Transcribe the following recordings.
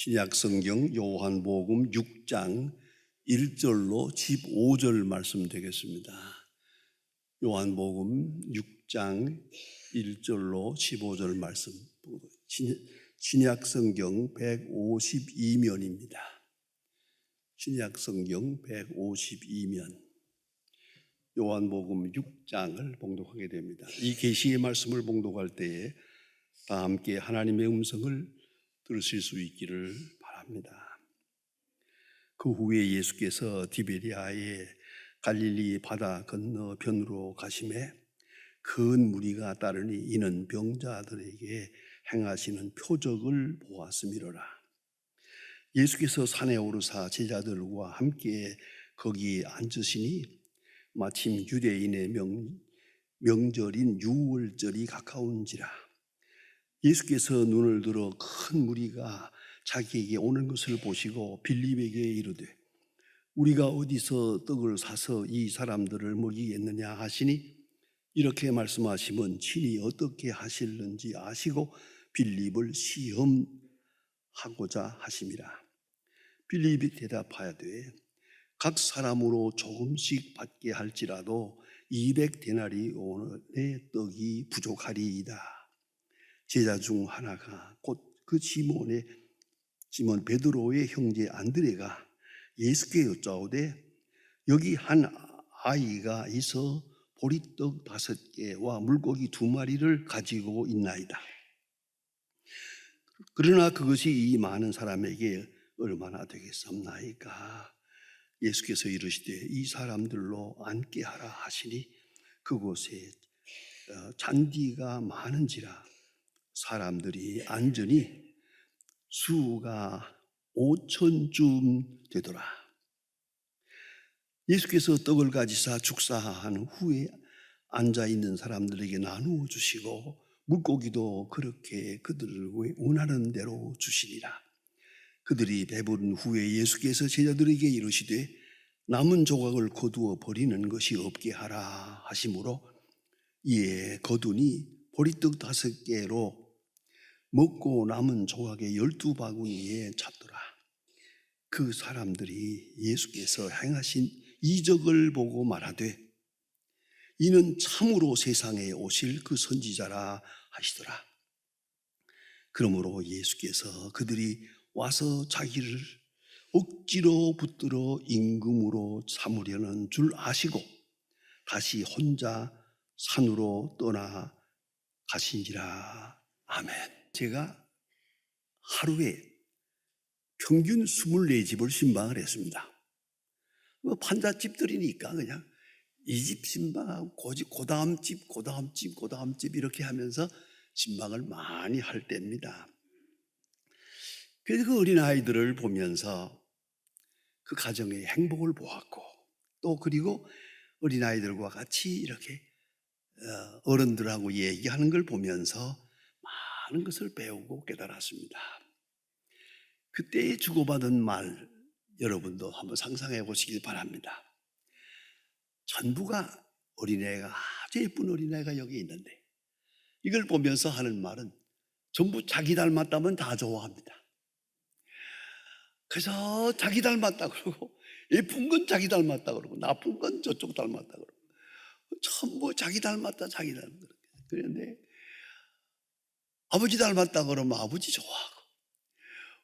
신약 성경 요한복음 6장 1절로 15절 말씀 되겠습니다. 요한복음 6장 1절로 15절 말씀. 신약 성경 152면입니다. 신약 성경 152면. 요한복음 6장을 봉독하게 됩니다. 이 계시의 말씀을 봉독할 때에 다 함께 하나님의 음성을 들으실 수 있기를 바랍니다. 그 후에 예수께서 디베리아의 갈릴리 바다 건너편으로 가시매 큰 무리가 따르니 이는 병자들에게 행하시는 표적을 보았음이로라. 예수께서 산에 오르사 제자들과 함께 거기 앉으시니 마침 유대인의 명절인 유월절이 가까운지라. 예수께서 눈을 들어 큰 무리가 자기에게 오는 것을 보시고 빌립에게 이르되 우리가 어디서 떡을 사서 이 사람들을 먹이겠느냐 하시니 이렇게 말씀하시면 친히 어떻게 하실는지 아시고 빌립을 시험하고자 하심이라. 빌립이 대답하여되 각 사람으로 조금씩 받게 할지라도 200데나리온의 떡이 부족하리이다. 제자 중 하나가 곧 그 시몬 베드로의 형제 안드레가 예수께 여짜오되 여기 한 아이가 있어 보리떡 5개와 물고기 2마리를 가지고 있나이다. 그러나 그것이 이 많은 사람에게 얼마나 되겠습나이까. 예수께서 이르시되 이 사람들로 앉게 하라 하시니 그곳에 잔디가 많은지라 사람들이 앉으니 수가 5,000쯤 되더라. 예수께서 떡을 가지사 축사한 후에 앉아있는 사람들에게 나누어 주시고 물고기도 그렇게 그들을 원하는 대로 주시니라. 그들이 배부른 후에 예수께서 제자들에게 이르시되 남은 조각을 거두어 버리는 것이 없게 하라 하시므로 이에 거두니 보리떡 5개로 먹고 남은 조각의 12바구니에 찼더라. 그 사람들이 예수께서 행하신 이적을 보고 말하되 이는 참으로 세상에 오실 그 선지자라 하시더라. 그러므로 예수께서 그들이 와서 자기를 억지로 붙들어 임금으로 삼으려는 줄 아시고 다시 혼자 산으로 떠나 가시니라. 아멘. 제가 하루에 평균 24집을 신방을 했습니다. 판잣집들이니까 그냥 이 집 신방하고 그 다음 집 이렇게 하면서 신방을 많이 할 때입니다. 그래서 그 어린아이들을 보면서 그 가정의 행복을 보았고 또 그리고 어린아이들과 같이 이렇게 어른들하고 얘기하는 걸 보면서 많은 것을 배우고 깨달았습니다. 그때 주고받은 말 여러분도 한번 상상해 보시길 바랍니다. 전부가 어린애가 아주 예쁜 어린애가 여기 있는데 이걸 보면서 하는 말은 전부 자기 닮았다면 다 좋아합니다. 그래서 자기 닮았다 그러고 예쁜 건 자기 닮았다 그러고 나쁜 건 저쪽 닮았다 그러고 전부 자기 닮았다 그런데 아버지 닮았다 그러면 아버지 좋아하고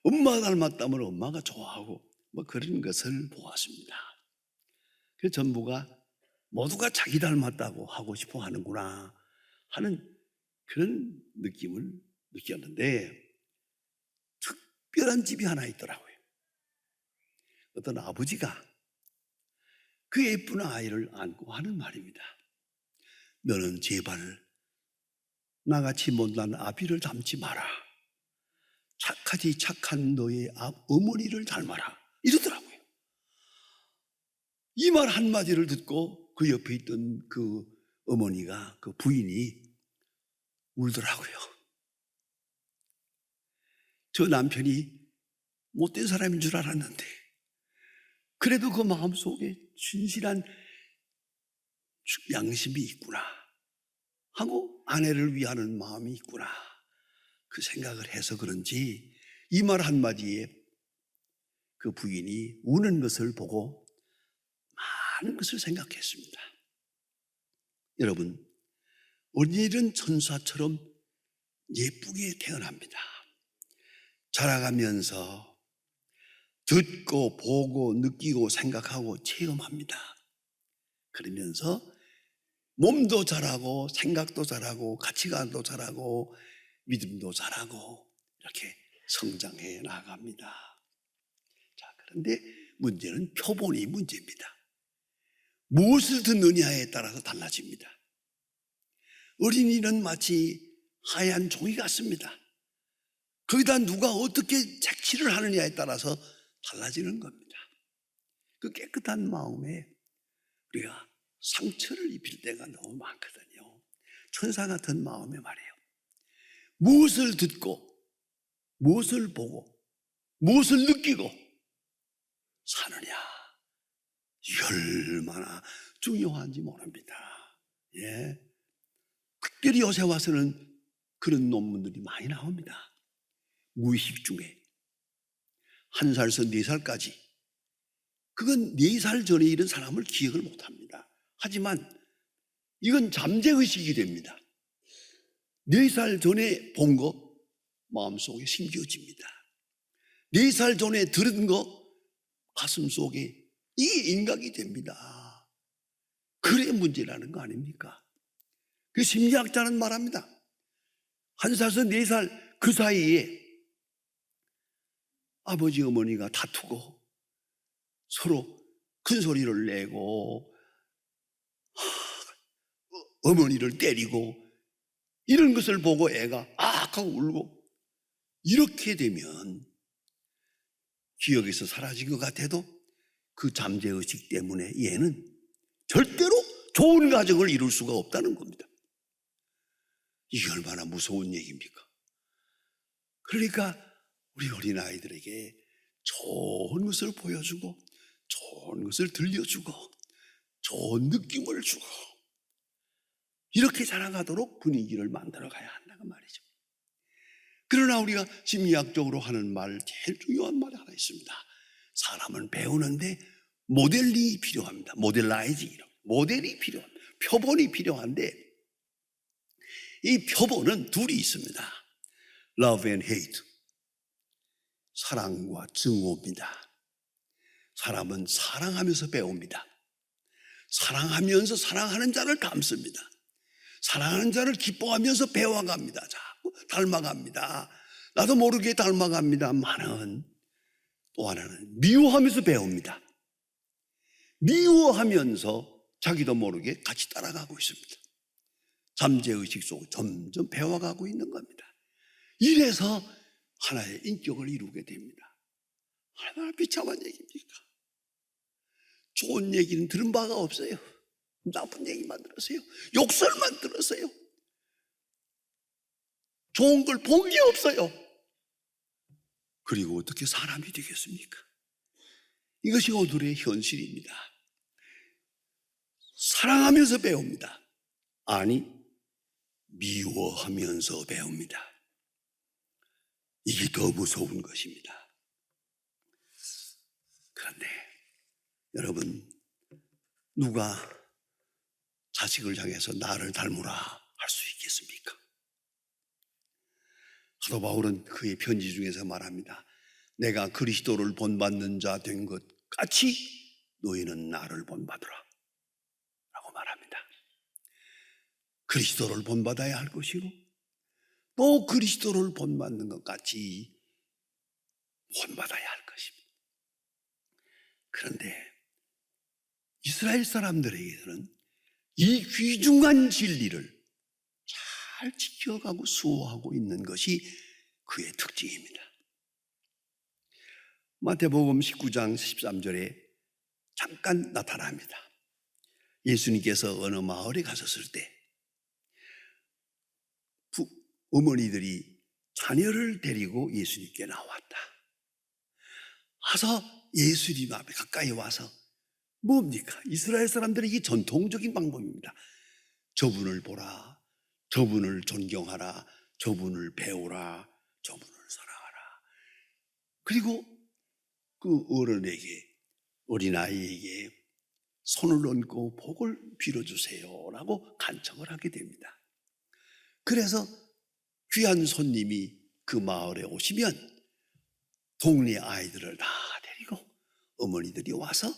엄마 닮았다면 엄마가 좋아하고 그런 것을 보았습니다. 그래서 전부가 모두가 자기 닮았다고 하고 싶어 하는구나 하는 그런 느낌을 느꼈는데 특별한 집이 하나 있더라고요. 어떤 아버지가 그 예쁜 아이를 안고 하는 말입니다. 너는 제발 나같이 못난 아비를 닮지 마라. 착하지 착한 너의 어머니를 닮아라. 이러더라고요. 이 말 한마디를 듣고 그 옆에 있던 그 어머니가 그 부인이 울더라고요. 저 남편이 못된 사람인 줄 알았는데 그래도 그 마음속에 진실한 양심이 있구나 하고 아내를 위하는 마음이 있구나 그 생각을 해서 그런지 이 말 한마디에 그 부인이 우는 것을 보고 많은 것을 생각했습니다. 여러분, 어린이는 천사처럼 예쁘게 태어납니다. 자라가면서 듣고 보고 느끼고 생각하고 체험합니다. 그러면서 몸도 자라고 생각도 자라고 가치관도 자라고 믿음도 자라고 이렇게 성장해 나갑니다. 자, 그런데 문제는 표본이 문제입니다. 무엇을 듣느냐에 따라서 달라집니다. 어린이는 마치 하얀 종이 같습니다. 거기다 누가 어떻게 색칠을 하느냐에 따라서 달라지는 겁니다. 그 깨끗한 마음에 우리가 상처를 입힐 때가 너무 많거든요. 천사 같은 마음에 말이에요. 무엇을 듣고 무엇을 보고 무엇을 느끼고 사느냐, 얼마나 중요한지 모릅니다. 예. 특별히 요새 와서는 그런 논문들이 많이 나옵니다. 무의식 중에 1살에서 4살까지, 그건 4살 전에 이런 사람을 기억을 못합니다. 하지만 이건 잠재의식이 됩니다. 4살 전에 본 거 마음속에 심겨집니다. 4살 전에 들은 거 가슴속에 이게 인각이 됩니다. 그래 문제라는 거 아닙니까? 그 심리학자는 말합니다. 1살에서 4살 그 사이에 아버지 어머니가 다투고 서로 큰 소리를 내고 어머니를 때리고 이런 것을 보고 애가 악 하고 울고, 이렇게 되면 기억에서 사라진 것 같아도 그 잠재의식 때문에 얘는 절대로 좋은 가정을 이룰 수가 없다는 겁니다. 이게 얼마나 무서운 얘기입니까? 그러니까 우리 어린아이들에게 좋은 것을 보여주고 좋은 것을 들려주고 좋은 느낌을 주고 이렇게 자라가도록 분위기를 만들어 가야 한다는 말이죠. 그러나 우리가 심리학적으로 하는 말, 제일 중요한 말이 하나 있습니다. 사람은 배우는데 모델링이 필요합니다. 모델라이징, 모델이 필요합니다. 표본이 필요한데 이 표본은 둘이 있습니다. Love and hate, 사랑과 증오입니다. 사람은 사랑하면서 배웁니다. 사랑하면서 사랑하는 자를 닮습니다. 사랑하는 자를 기뻐하면서 배워갑니다. 자꾸 닮아갑니다. 나도 모르게 닮아갑니다만은 또 하나는 미워하면서 배웁니다. 미워하면서 자기도 모르게 같이 따라가고 있습니다. 잠재의식 속으로 점점 배워가고 있는 겁니다. 이래서 하나의 인격을 이루게 됩니다. 얼마나 비참한 얘기입니까? 좋은 얘기는 들은 바가 없어요. 나쁜 얘기만 들었어요. 욕설만 들었어요. 좋은 걸 본 게 없어요. 그리고 어떻게 사람이 되겠습니까? 이것이 오늘의 현실입니다. 사랑하면서 배웁니다. 아니, 미워하면서 배웁니다. 이게 더 무서운 것입니다. 그런데 여러분, 누가 자식을 향해서 나를 닮으라 할 수 있겠습니까? 사도 바울은 그의 편지 중에서 말합니다. 내가 그리스도를 본받는 자 된 것 같이 너희는 나를 본받으라 라고 말합니다. 그리스도를 본받아야 할 것이고 또 그리스도를 본받는 것 같이 본받아야 할 것입니다. 그런데 이스라엘 사람들에게는 이 귀중한 진리를 잘 지켜가고 수호하고 있는 것이 그의 특징입니다. 마태복음 19장 13절에 잠깐 나타납니다. 예수님께서 어느 마을에 가셨을 때 어머니들이 자녀를 데리고 예수님께 나왔다. 와서 예수님 앞에 가까이 와서 뭡니까? 이스라엘 사람들의 이 전통적인 방법입니다. 저분을 보라, 저분을 존경하라, 저분을 배우라, 저분을 사랑하라. 그리고 그 어른에게, 어린아이에게 손을 얹고 복을 빌어주세요라고 간청을 하게 됩니다. 그래서 귀한 손님이 그 마을에 오시면 동네 아이들을 다 데리고 어머니들이 와서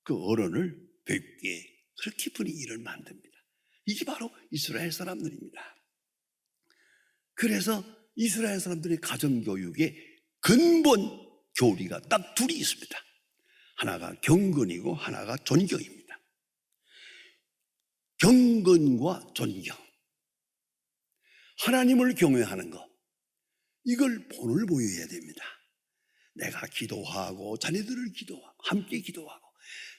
그 어른을 뵙게 그렇게 분위기를 만듭니다. 이게 바로 이스라엘 사람들입니다. 그래서 이스라엘 사람들의 가정교육의 근본 교리가 딱 둘이 있습니다. 하나가 경건이고 하나가 존경입니다. 경건과 존경, 하나님을 경외하는 것, 이걸 본을 보여야 됩니다. 내가 기도하고 자녀들을 기도하고 함께 기도하고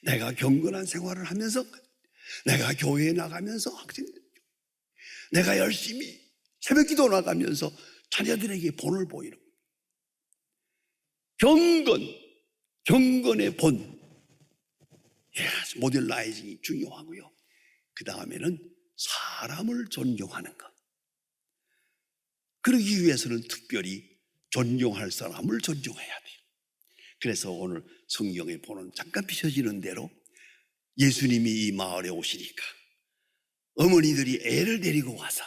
내가 경건한 생활을 하면서 내가 교회에 나가면서 학생들, 내가 열심히 새벽기도 나가면서 자녀들에게 본을 보이는 경건의 본, 모델라이징이 중요하고요. 그 다음에는 사람을 존경하는 것. 그러기 위해서는 특별히 존경할 사람을 존경해야 돼요. 그래서 오늘 성경에 보는 잠깐 비춰지는 대로 예수님이 이 마을에 오시니까 어머니들이 애를 데리고 와서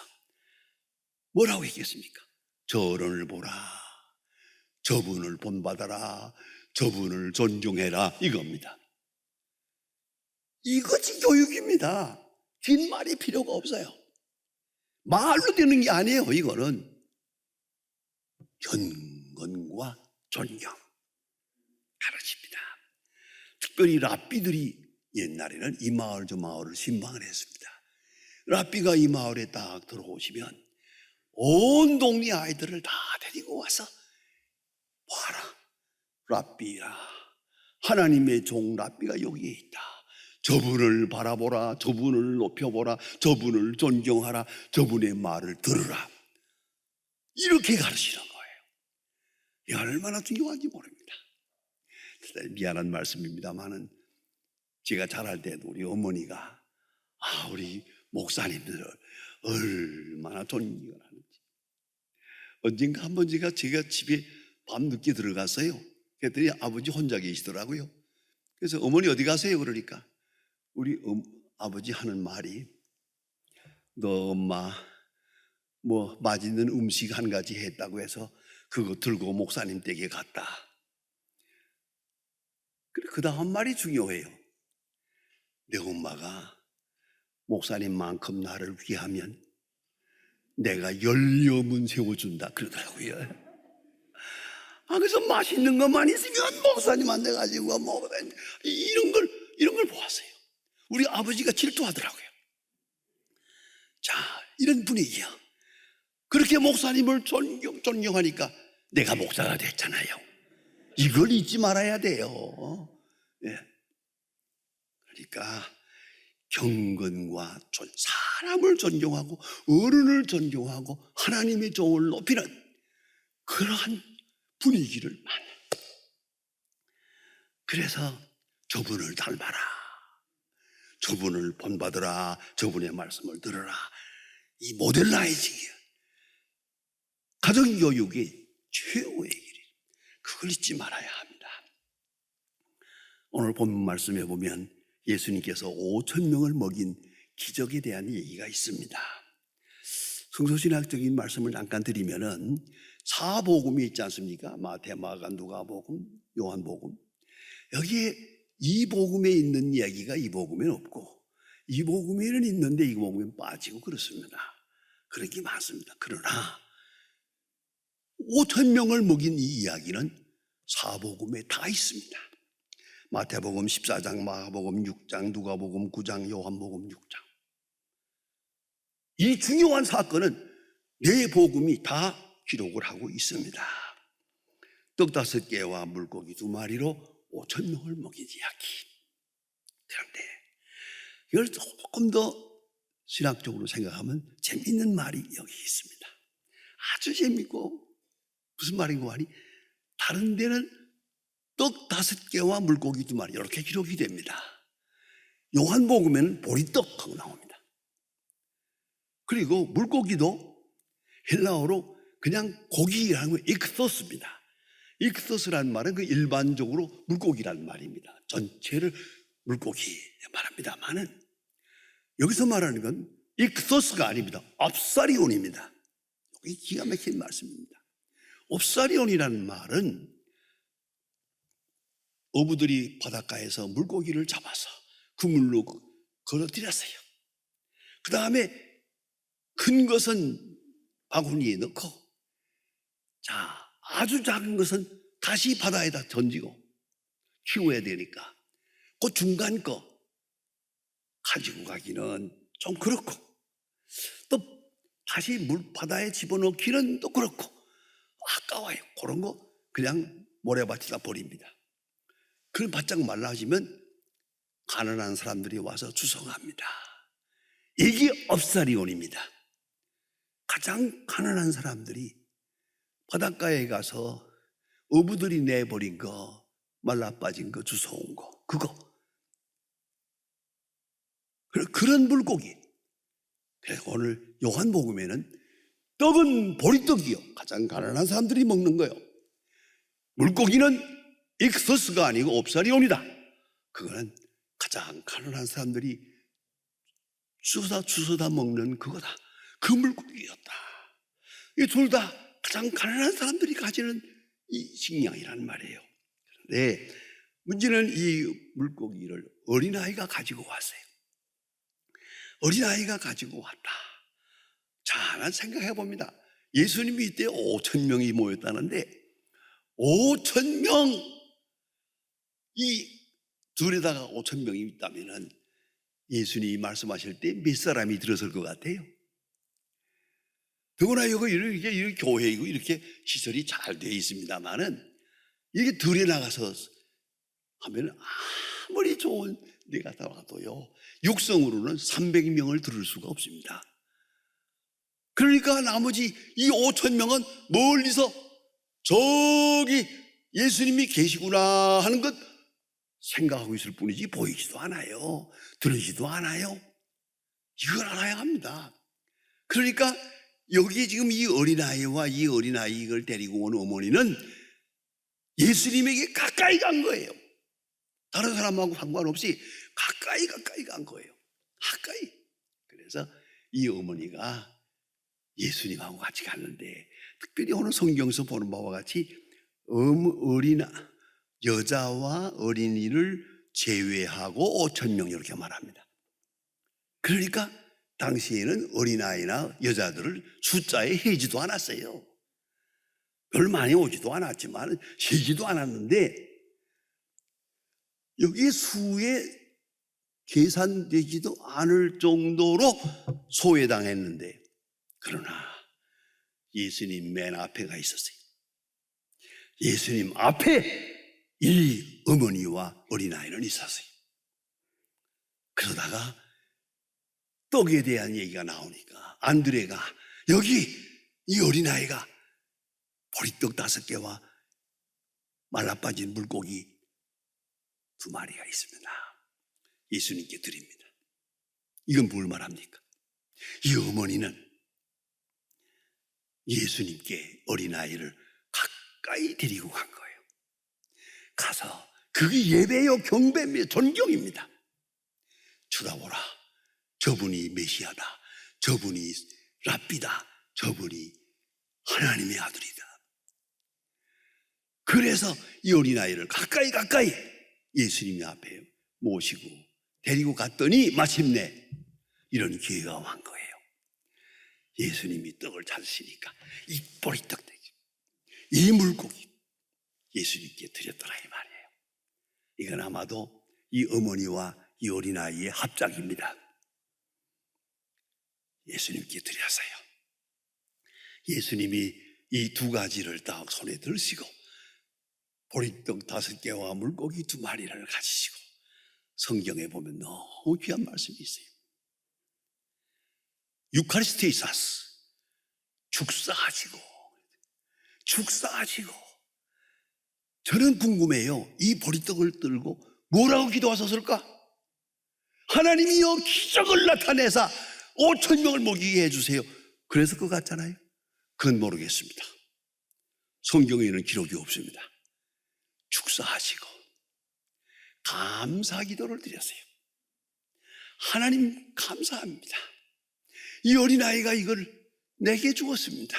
뭐라고 했겠습니까? 저 어른을 보라, 저분을 본받아라, 저분을 존중해라, 이겁니다. 이것이 교육입니다. 긴 말이 필요가 없어요. 말로 되는 게 아니에요. 이거는 경건과 존경 가르칩니다. 특별히 랍비들이 옛날에는 이 마을 저 마을을 신방을 했습니다. 랍비가 이 마을에 딱 들어오시면 온 동네 아이들을 다 데리고 와서 봐라, 랍비야, 하나님의 종 랍비가 여기에 있다. 저분을 바라보라, 저분을 높여보라, 저분을 존경하라, 저분의 말을 들으라, 이렇게 가르치는 거예요. 이게 얼마나 중요한지 모릅니다. 미안한 말씀입니다만은 제가 자랄 때도 우리 어머니가 우리 목사님들을 얼마나 존경을 하는지. 언젠가 한번 제가 집에 밤늦게 들어갔어요. 그랬더니 아버지 혼자 계시더라고요. 그래서 어머니 어디 가세요? 그러니까 우리 아버지 하는 말이, 너 엄마 뭐 맛있는 음식 한 가지 했다고 해서 그거 들고 목사님 댁에 갔다. 그 다음 말이 중요해요. 내 엄마가 목사님만큼 나를 위하면 내가 열려문 세워준다 그러더라고요. 그래서 맛있는 것만 있으면 목사님한테 가지고 이런 걸 보았어요. 우리 아버지가 질투하더라고요. 자, 이런 분위기야. 그렇게 목사님을 존경하니까 내가 목사가 됐잖아요. 이걸 잊지 말아야 돼요. 예. 그러니까 경건과 사람을 존경하고 어른을 존경하고 하나님의 종을 높이는 그러한 분위기를 만나. 그래서 저분을 닮아라, 저분을 본받으라, 저분의 말씀을 들어라, 이 모델라이징이에요. 가정교육의 최후의 길이, 그걸 잊지 말아야 합니다. 오늘 본문 말씀에 보면 예수님께서 5,000명을 먹인 기적에 대한 얘기가 있습니다. 성서신학적인 말씀을 잠깐 드리면은 사복음이 있지 않습니까? 마태, 마가, 누가복음, 요한복음. 여기에 이 복음에 있는 이야기가 이 복음에는 없고, 이 복음에는 있는데 이 복음에는 빠지고 그렇습니다. 그런 게 많습니다. 그러나 5,000명을 먹인 이 이야기는 사복음에 다 있습니다. 마태복음 14장, 마가복음 6장, 누가복음 9장, 요한복음 6장. 이 중요한 사건은 네 복음이 다 기록을 하고 있습니다. 떡 5개와 물고기 2마리로 5,000명을 먹인 이야기. 그런데 이걸 조금 더 신학적으로 생각하면 재미있는 말이 여기 있습니다. 아주 재미있고, 무슨 말인고 하니 다른 데는 떡 5개와 물고기 2마리 이렇게 기록이 됩니다. 요한복음에는 보리떡하고 나옵니다. 그리고 물고기도 헬라어로 그냥 고기라는 건 익소스입니다. 익소스라는 말은 그 일반적으로 물고기라는 말입니다. 전체를 물고기 말합니다만은 여기서 말하는 건 익소스가 아닙니다. 옵사리온입니다. 이게 기가 막힌 말씀입니다. 옵사리온이라는 말은 어부들이 바닷가에서 물고기를 잡아서 그물로 걸어들였어요. 그 다음에 큰 것은 바구니에 넣고, 자, 아주 작은 것은 다시 바다에다 던지고 키워야 되니까 그 중간 거 가지고 가기는 좀 그렇고, 또 다시 바다에 집어넣기는 또 그렇고 아까워요. 그런 거 그냥 모래밭에다 버립니다. 그럼 바짝 말라지면 가난한 사람들이 와서 주성합니다. 이게 옵사리온입니다. 가장 가난한 사람들이 바닷가에 가서 어부들이 내버린 거, 말라빠진 거, 주워온 거, 그거. 그런 물고기. 그래서 오늘 요한복음에는 떡은 보리떡이요. 가장 가난한 사람들이 먹는 거요. 물고기는 익소스가 아니고 옵사리온이다. 그거는 가장 가난한 사람들이 주워다 먹는 그거다. 그 물고기였다. 이 둘 다 가장 가난한 사람들이 가지는 이 식량이란 말이에요. 그런데 문제는 이 물고기를 어린아이가 가지고 왔어요. 어린아이가 가지고 왔다. 자, 난 생각해 봅니다. 예수님이 이때 5,000명이 모였다는데 5,000명, 이 둘에다가 5,000명이 있다면은 예수님이 말씀하실 때 몇 사람이 들었을 것 같아요? 더구나 이렇게 교회이고 이렇게 시설이 잘 되어 있습니다만은 이게 들에 나가서 하면 아무리 좋은 데 갔다 와도요, 육성으로는 300명을 들을 수가 없습니다. 그러니까 나머지 이 5,000명은 멀리서 저기 예수님이 계시구나 하는 것 생각하고 있을 뿐이지 보이지도 않아요. 들으지도 않아요. 이걸 알아야 합니다. 그러니까 여기 지금 이 어린아이와 이 어린아이를 데리고 온 어머니는 예수님에게 가까이 간 거예요. 다른 사람하고 상관없이 가까이 간 거예요. 가까이. 그래서 이 어머니가 예수님하고 같이 갔는데, 특별히 오늘 성경에서 보는 바와 같이 여자와 어린이를 제외하고 5,000명 이렇게 말합니다. 그러니까 당시에는 어린아이나 여자들을 숫자에 해지도 않았어요. 별로 많이 오지도 않았지만 세지도 않았는데 여기 수에 계산되지도 않을 정도로 소외당했는데, 그러나 예수님 맨 앞에 가 있었어요. 예수님 앞에 이 어머니와 어린아이는 있었어요. 그러다가 떡에 대한 얘기가 나오니까 안드레가, 여기 이 어린아이가 보리떡 5개와 말라빠진 물고기 2마리가 있습니다. 예수님께 드립니다. 이건 뭘 말합니까? 이 어머니는 예수님께 어린아이를 가까이 데리고 간 거예요. 가서 그게 예배요, 경배며 존경입니다. 쳐다보라, 저분이 메시아다, 저분이 랍비다, 저분이 하나님의 아들이다. 그래서 이 어린아이를 가까이 예수님 앞에 모시고 데리고 갔더니 마침내 이런 기회가 온 거예요. 예수님이 떡을 찾으시니까 이 보리떡 되지, 이 물고기 예수님께 드렸더라 이 말이에요. 이건 아마도 이 어머니와 이 어린아이의 합작입니다. 예수님께 드렸어요. 예수님이 이 2가지를 딱 손에 들으시고 보리떡 5개와 물고기 2마리를 가지시고, 성경에 보면 너무 귀한 말씀이 있어요. 유카리스테이사스, 축사하시고. 저는 궁금해요. 이 보리떡을 들고 뭐라고 기도하셨을까? 하나님이여 기적을 나타내사 5,000명을 먹이게 해주세요. 그래서 그거 같잖아요. 그건 모르겠습니다. 성경에는 기록이 없습니다. 축사하시고 감사 기도를 드렸어요. 하나님 감사합니다. 이 어린아이가 이걸 내게 주었습니다.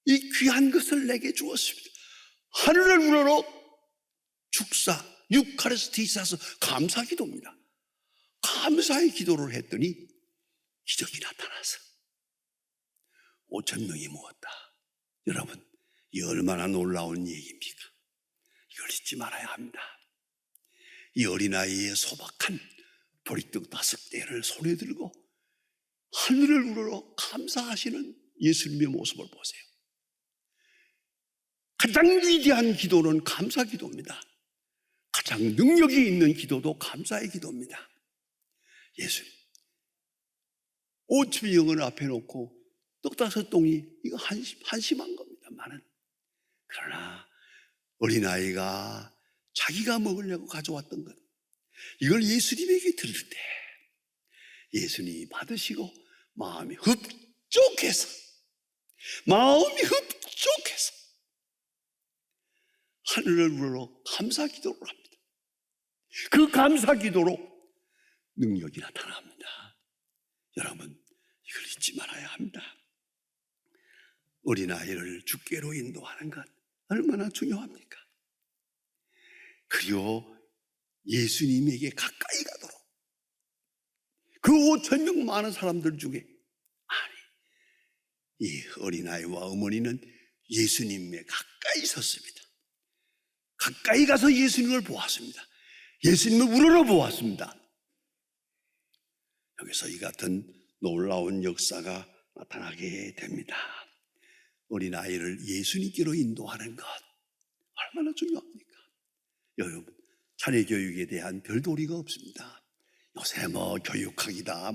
이 귀한 것을 내게 주었습니다. 하늘을 우러러 축사, 유카리스티사서 감사 기도입니다. 감사의 기도를 했더니 기적이 나타나서 5,000명이 모았다. 여러분, 이 얼마나 놀라운 얘기입니까? 이걸 잊지 말아야 합니다. 이 어린아이의 소박한 보리떡 5개를 손에 들고 하늘을 우러러 감사하시는 예수님의 모습을 보세요. 가장 위대한 기도는 감사 기도입니다. 가장 능력이 있는 기도도 감사의 기도입니다. 예수님, 5,000명을 앞에 놓고 떡 5동이 이거 한심한 겁니다만은, 그러나 어린아이가 자기가 먹으려고 가져왔던 것, 이걸 예수님에게 드릴 때 예수님이 받으시고 마음이 흡족해서 하늘을 우러러 감사 기도를 합니다. 그 감사 기도로 능력이 나타납니다. 여러분, 이걸 잊지 말아야 합니다. 어린아이를 주께로 인도하는 것 얼마나 중요합니까? 그리고 예수님에게 가까이 가도록, 그 5,000명 많은 사람들 중에 이 어린아이와 어머니는 예수님에 가까이 섰습니다. 가까이 가서 예수님을 보았습니다. 예수님을 우러러 보았습니다. 여기서 이 같은 놀라운 역사가 나타나게 됩니다. 어린아이를 예수님께로 인도하는 것 얼마나 중요합니까? 여러분, 자녀교육에 대한 별 도리가 없습니다. 요새 교육학이다,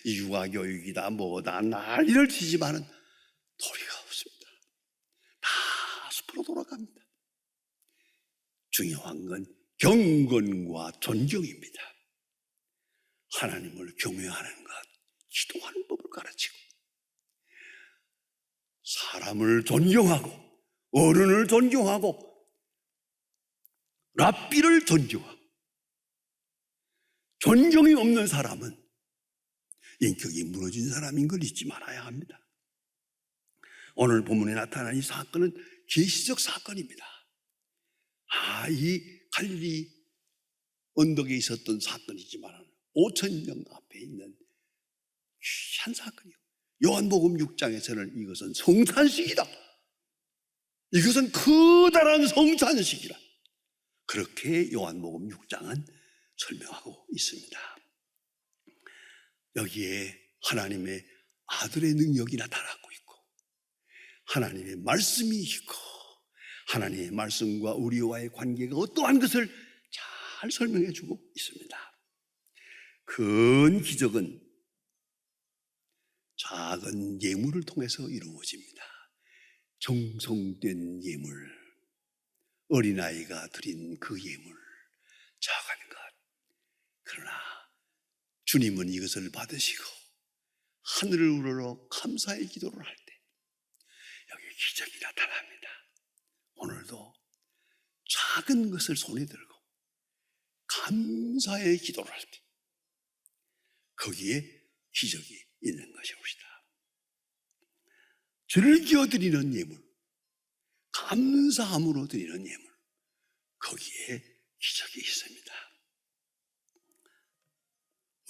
육아교육이다, 난리를 치지만은 도리가 없습니다. 다 숲으로 돌아갑니다. 중요한 건 경건과 존경입니다. 하나님을 경외하는 것, 기도하는 법을 가르치고, 사람을 존경하고, 어른을 존경하고, 랍비를 존경하고, 존경이 없는 사람은 인격이 무너진 사람인 걸 잊지 말아야 합니다. 오늘 본문에 나타난 이 사건은 계시적 사건입니다. 이 갈릴리 언덕에 있었던 사건이지만 5,000명 앞에 있는 귀한 사건이요. 요한복음 6장에서는 이것은 성찬식이다, 이것은 커다란 성찬식이라, 그렇게 요한복음 6장은 설명하고 있습니다. 여기에 하나님의 아들의 능력이 나타나고 있고, 하나님의 말씀이 있고, 하나님의 말씀과 우리와의 관계가 어떠한 것을 잘 설명해 주고 있습니다. 큰 기적은 작은 예물을 통해서 이루어집니다. 정성된 예물, 어린아이가 드린 그 예물, 작은 것. 그러나 주님은 이것을 받으시고 하늘을 우러러 감사의 기도를 할 때 여기 기적이 나타납니다. 오늘도 작은 것을 손에 들고 감사의 기도를 할 때 거기에 기적이 있는 것입니다. 즐겨 드리는 예물, 감사함으로 드리는 예물, 거기에 기적이 있습니다.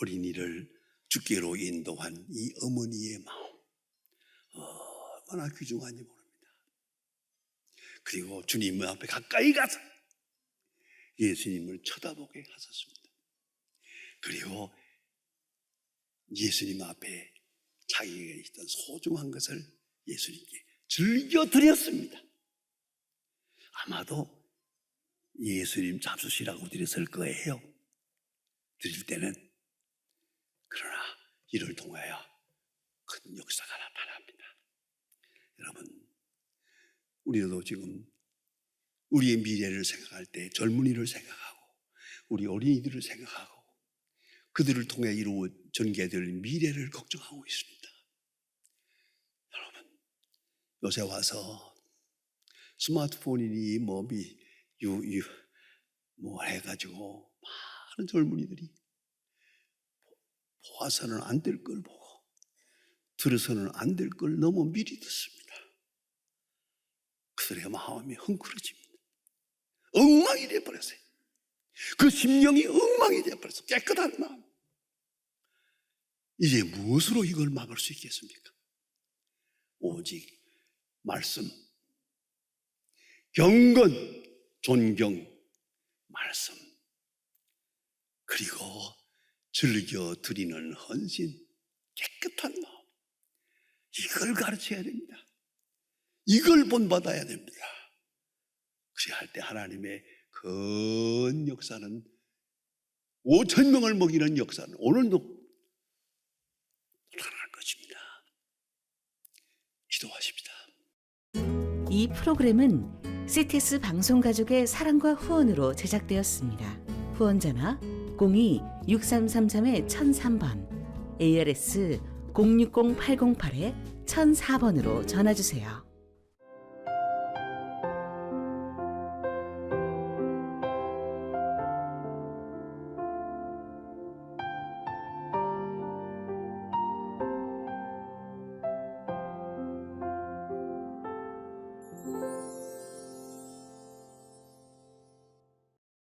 어린이를 주께로 인도한 이 어머니의 마음 얼마나 귀중한지 모릅니다. 그리고 주님 앞에 가까이 가서 예수님을 쳐다보게 하셨습니다. 그리고 예수님 앞에 자기에게 있던 소중한 것을 예수님께 즐겨 드렸습니다. 아마도 예수님 잡수시라고 드렸을 거예요. 드릴 때는. 그러나 이를 통하여 큰 역사가 나타납니다. 여러분, 우리도 지금 우리의 미래를 생각할 때 젊은이를 생각하고 우리 어린이들을 생각하고 그들을 통해 전개될 미래를 걱정하고 있습니다. 여러분, 요새 와서 스마트폰이니 뭐 해가지고 많은 젊은이들이 보아서는 안 될 걸 보고 들어서는 안 될 걸 너무 미리 듣습니다. 그들의 마음이 헝클어집니다. 엉망이 되어버렸어요. 그 심령이 엉망이 되어버렸어요. 깨끗한 마음. 이제 무엇으로 이걸 막을 수 있겠습니까? 오직 말씀, 경건, 존경, 말씀, 그리고 즐겨 드리는 헌신, 깨끗한 마음, 이걸 가르쳐야 됩니다. 이걸 본받아야 됩니다. 그래야 할 때 하나님의 큰 역사는 5,000명을 먹이는 역사는 오늘도 나타날 것입니다. 기도하십니다. 이 프로그램은 CTS 방송가족의 사랑과 후원으로 제작되었습니다. 후원전화 02-6333-1003번, ARS 060-808-1004번으로 전화주세요.